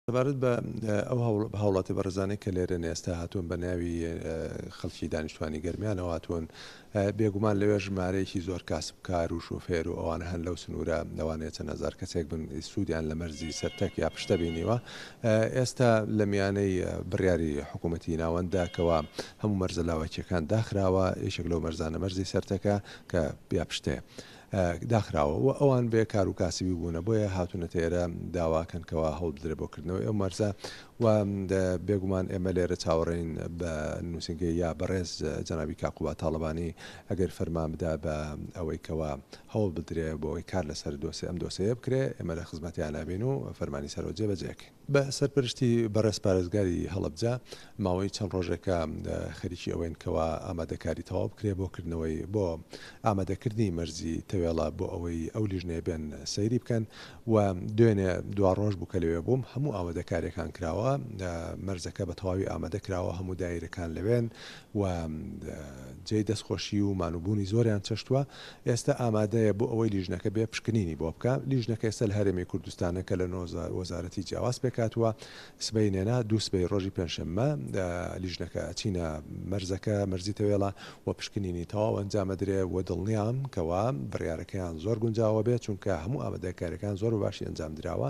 سەبارەت بە ئەو هاوڵاتی بەڕێزانەی کە لێرەن ئێستا هاتوون بە ناوی خەڵکی دانیشتوانی گەرمیانەوە هاتوون بێگومان لەوێ ژمارەیەکی زۆر کاسبکار و شوفێر و ئەوان هەن لەو سنوورە لەوانەیە چەند هەزار کەسێک بن سوودیان لە مەرزی سەرتەک یا پشتە بینیوە ئێستا لە میانەی بڕیاری حکوومەتی ناوەندداکەوە هەموو مەرزەلاوەکیەکان داخراوە یەکێک لەو مەرزانە مەرزی سەرتەکە کە یا پشتەیە. داخراوە و ئەوان بێ کار و کاسبی بوونە بۆیە هاتوونە ئێرە داواکەنکەوە هەوڵ بدرێ بۆکردنەوەی ئەو مەرزە و بێگومان ئێمە لێرە چاوەڕێین بە نووسنگی یا بەڕێز جەنابی کاقوبا تاڵبانی ئەگەر فەرمان بدا بە ئەوەی کەوا هەوڵ بدرێ بۆ ئەوەی کار لەسەر ئەم دۆسەیە بکرێ ئێمە لە خزمەتیان نابین و فەرمانی سەرۆ جێبەجێکین. بە سەرپەرشتی بەڕێز پارێزگاری هەڵەبجە ماوەی چەند ڕۆژێکە خەریکی ئەوەین کەوا ئامادەکاری تەواو بکرێ بۆکردنەوەی بۆ ئامادەکردنی مەرزی تەوێڵە بۆ ئەوەی ئەو لیژنەیە بێن سەیری بکەن و دوێنێ دو ڕۆژ بوو کە لەوێ بووم هەموو ئامادەکاریەکان کراوە مەرزەکە بە تەواوی ئامادە کراوە هەموو دایرەکان لەوێن و جێی دەستخۆشی و مانوبوونی زۆریان چەشتووە ئێستا ئامادەیە بۆ ئەوەی لیژنەکە بێ پشکنینی بۆ بکە لیژنەکە ئێستا لە هەرێمی کوردستانە کە لە وەزارەتی جیاواز پێکاتوە سبەی نێنا دوو سبەی ڕۆژی پێنجشەممە لیژنەکە چینە مەرزەکە مەرزی تەوێڵە و پشکنینی تەواو ئەنجامەدرێ و دڵنیام کەوا بڕیارەکەیان زۆر گونجاوە بێت چونکە هەموو ئامادەکاریەکان زۆر باشی ئەنجام درراوە